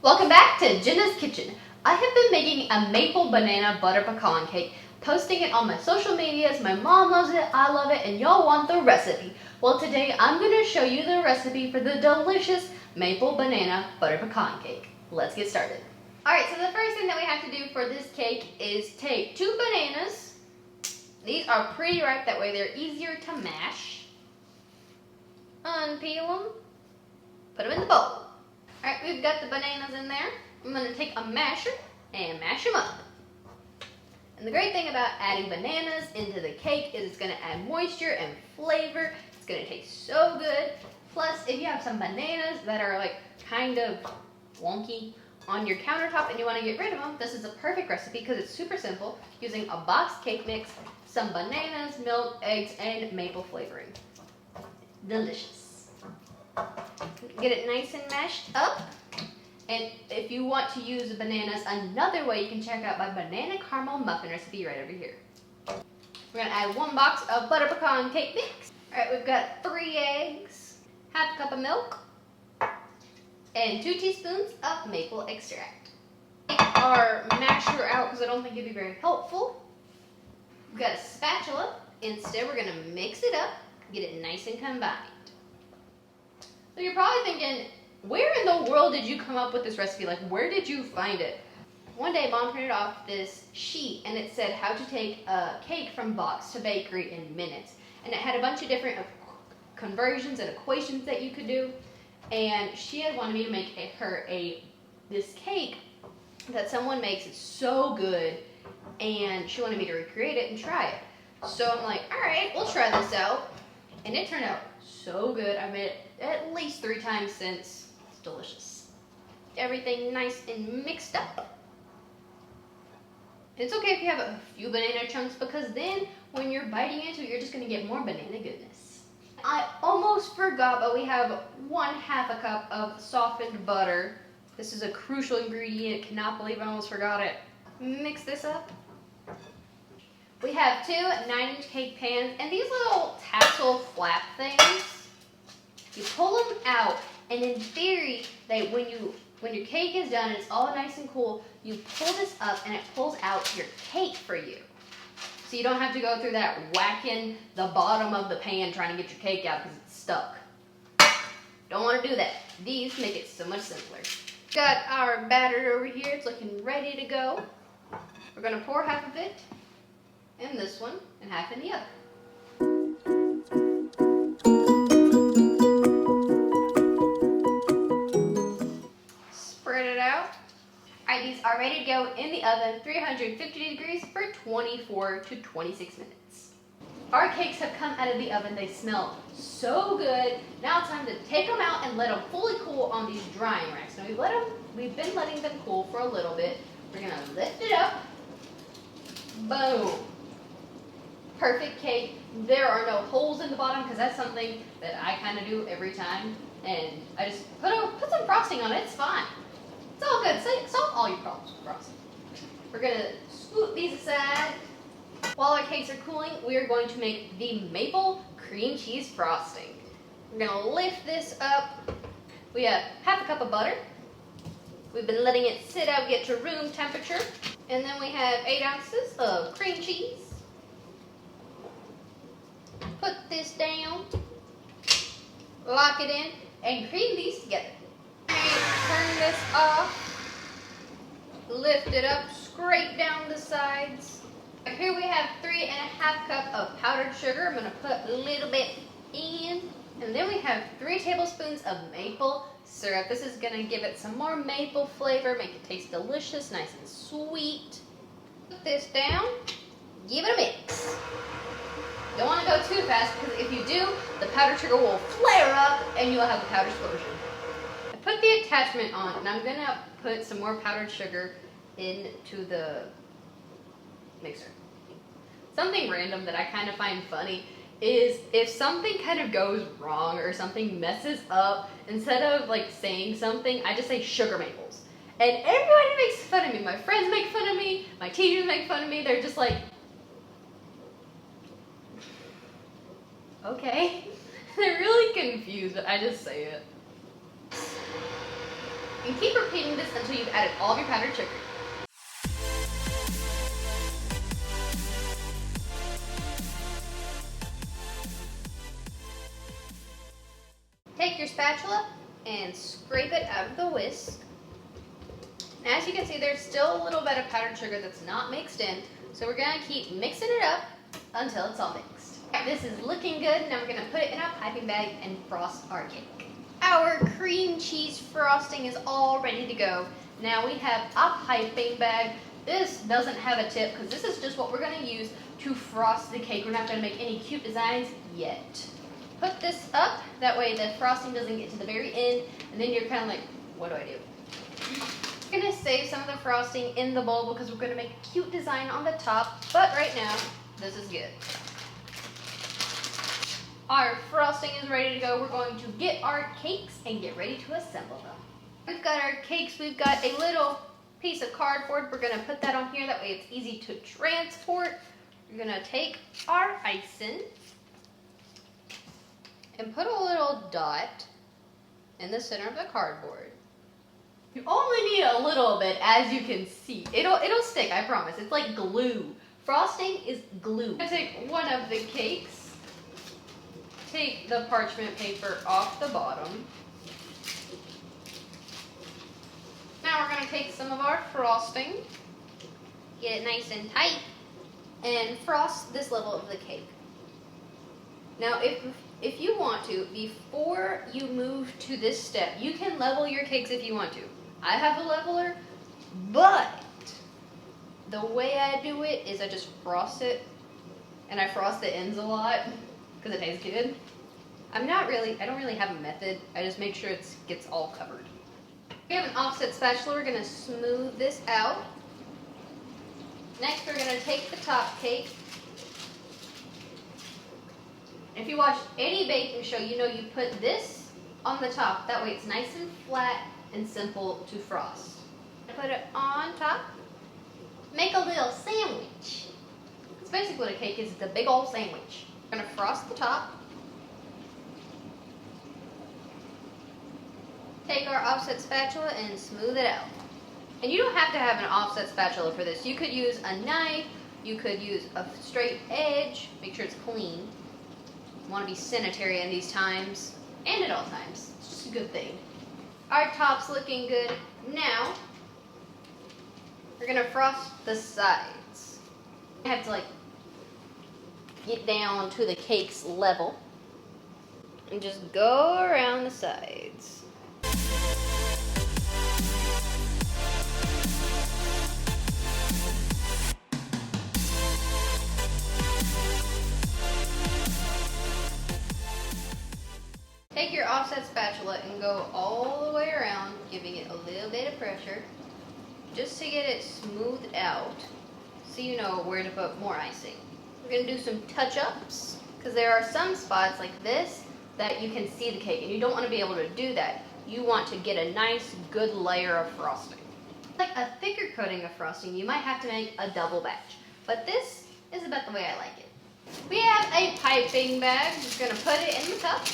Welcome back to Jenna's Kitchen. I have been making a maple banana butter pecan cake, posting it on my social medias. My mom loves it, I love it, and y'all want the recipe. Well, today I'm going to show you the recipe for the delicious maple banana butter pecan cake. Let's get started. Alright, so the first thing that we have to do for this cake is take 2 bananas. These are pretty ripe, that way they're easier to mash. Unpeel them, put them in the bowl. Alright, we've got the bananas in there. I'm going to take a masher and mash them up. And the great thing about adding bananas into the cake is it's going to add moisture and flavor. It's going to taste so good. Plus, if you have some bananas that are like kind of wonky on your countertop and you want to get rid of them, this is a perfect recipe because it's super simple, using a boxed cake mix, some bananas, milk, eggs, and maple flavoring. Delicious. Get it nice and mashed up. And if you want to use bananas another way, you can check out my banana caramel muffin recipe right over here. We're going to add 1 box of butter pecan cake mix. Alright, we've got 3 eggs, half a cup of milk, and 2 teaspoons of maple extract. Take our masher out because I don't think it'd be very helpful. We've got a spatula. Instead, we're going to mix it up, get it nice and combined. So you're probably thinking, where in the world did you come up with this recipe? Like, where did you find it? One day, Mom printed off this sheet, and it said how to take a cake from box to bakery in minutes. And it had a bunch of different conversions and equations that you could do. And she had wanted me to make this cake that someone makes. It's so good, and she wanted me to recreate it and try it. So I'm like, all right, we'll try this out. And it turned out so good. I've made it at least 3 times since. It's delicious. Everything nice and mixed up. It's okay if you have a few banana chunks because then when you're biting into it, you're just going to get more banana goodness. I almost forgot, but we have 1/2 a cup of softened butter. This is a crucial ingredient. Cannot believe I almost forgot it. Mix this up. We have 2 9-inch cake pans, and these little tassel flap things, you pull them out, and in theory, when your cake is done and it's all nice and cool, you pull this up and it pulls out your cake for you. So you don't have to go through that whacking the bottom of the pan trying to get your cake out because it's stuck. Don't want to do that. These make it so much simpler. Got our batter over here. It's looking ready to go. We're going to pour half of it in this one and half in the other. Spread it out. Alright, these are ready to go in the oven, 350 degrees for 24 to 26 minutes. Our cakes have come out of the oven. They smell so good. Now it's time to take them out and let them fully cool on these drying racks. Now we've been letting them cool for a little bit. We're going to lift it up. Boom. Perfect cake. There are no holes in the bottom because that's something that I kind of do every time. And I just put some frosting on it. It's fine. It's all good. Solve all your problems with frosting. We're going to scoop these aside. While our cakes are cooling, we are going to make the maple cream cheese frosting. We're going to lift this up. We have half a cup of butter. We've been letting it sit out, get to room temperature. And then we have 8 ounces of cream cheese. Put this down, lock it in, and cream these together. Turn this off, lift it up, scrape down the sides. Here we have 3½ cup of powdered sugar. I'm going to put a little bit in. And then we have 3 tablespoons of maple syrup. This is going to give it some more maple flavor, make it taste delicious, nice and sweet. Put this down, give it a mix. Don't want to go too fast because if you do, the powdered sugar will flare up and you'll have a powdered explosion. I put the attachment on and I'm going to put some more powdered sugar into the mixer. Something random that I kind of find funny is if something kind of goes wrong or something messes up, instead of like saying something, I just say sugar maples. And everybody makes fun of me. My friends make fun of me. My teachers make fun of me. They're just like, okay. They're really confused, but I just say it. And keep repeating this until you've added all of your powdered sugar. Take your spatula and scrape it out of the whisk. And as you can see, there's still a little bit of powdered sugar that's not mixed in, so we're gonna keep mixing it up until it's all mixed. This is looking good. Now we're gonna put it in our piping bag and frost our cake. Our cream cheese frosting is all ready to go. Now we have a piping bag. This doesn't have a tip because this is just what we're gonna use to frost the cake. We're not gonna make any cute designs yet. Put this up, that way the frosting doesn't get to the very end, and then you're kind of like, what do I do? We're gonna save some of the frosting in the bowl because we're gonna make a cute design on the top, but right now, this is good. Our frosting is ready to go. We're going to get our cakes and get ready to assemble them. We've got our cakes, we've got a little piece of cardboard. We're gonna put that on here, that way it's easy to transport. We're gonna take our icing and put a little dot in the center of the cardboard. You only need a little bit, as you can see. It'll stick, I promise. It's like glue. Frosting is glue. I'm gonna take one of the cakes, take the parchment paper off the bottom. Now we're gonna take some of our frosting, get it nice and tight, and frost this level of the cake. Now, if you want to, before you move to this step, you can level your cakes if you want to. I have a leveler, but the way I do it is I just frost it, and I frost the ends a lot because it tastes good. I don't really have a method. I just make sure it gets all covered. We have an offset spatula. We're gonna smooth this out. Next, we're gonna take the top cake. If you watch any baking show, you know you put this on the top. That way it's nice and flat and simple to frost. Put it on top. Make a little sandwich. That's basically what a cake is. It's a big old sandwich. We're gonna frost the top. Take our offset spatula and smooth it out. And you don't have to have an offset spatula for this. You could use a knife. You could use a straight edge. Make sure it's clean. You want to be sanitary in these times, and at all times. It's just a good thing. Our top's looking good. Now, we're gonna frost the sides. You have to get down to the cake's level and just go around the sides. Take your offset spatula and go all the way around, giving it a little bit of pressure, just to get it smoothed out, so you know where to put more icing. We're going to do some touch-ups, because there are some spots like this that you can see the cake, and you don't want to be able to do that. You want to get a nice, good layer of frosting. Like a thicker coating of frosting, you might have to make a double batch, but this is about the way I like it. We have a piping bag. Just going to put it in the cup.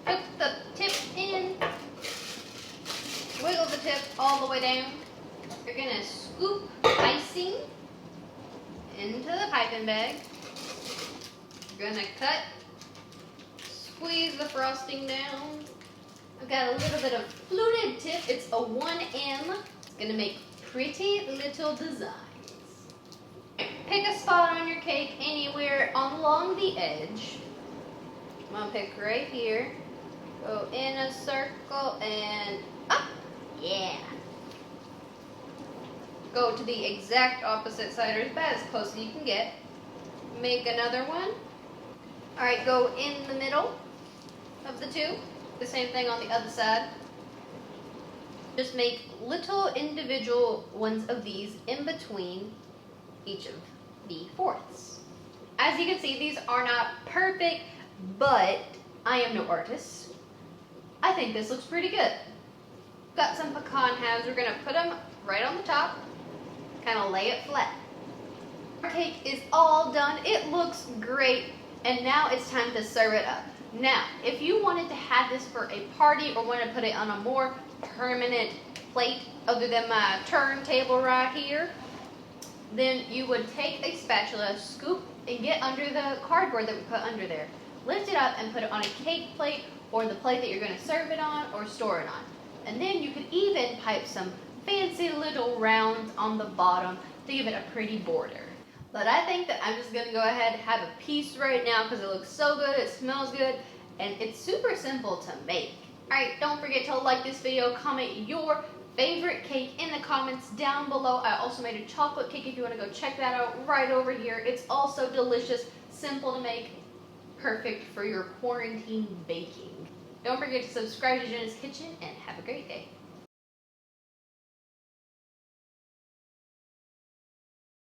Put the tip in, wiggle the tip all the way down. You're gonna scoop icing into the piping bag. You're gonna cut, squeeze the frosting down. I've got a little bit of fluted tip. It's a 1M. It's gonna make pretty little designs. Pick a spot on your cake anywhere along the edge. I'm gonna pick right here. Go in a circle and up. Yeah. Go to the exact opposite side, or about as close as you can get. Make another one. Alright, go in the middle of the two. The same thing on the other side. Just make little individual ones of these in between each of the fourths. As you can see, these are not perfect, but I am no artist. I think this looks pretty good. Got some pecan halves. We're going to put them right on the top. Kind of lay it flat. Our cake is all done. It looks great. And now it's time to serve it up. Now, if you wanted to have this for a party or want to put it on a more permanent plate other than my turntable right here, then you would take a spatula, scoop, and get under the cardboard that we put under there. Lift it up and put it on a cake plate or the plate that you're going to serve it on or store it on. And then you could even pipe some fancy little rounds on the bottom to give it a pretty border. But I think that I'm just going to go ahead and have a piece right now because it looks so good, it smells good, and it's super simple to make. Alright, don't forget to like this video, comment your favorite cake in the comments down below. I also made a chocolate cake if you want to go check that out right over here. It's also delicious, simple to make, perfect for your quarantine baking. Don't forget to subscribe to Jenna's Kitchen and have a great day.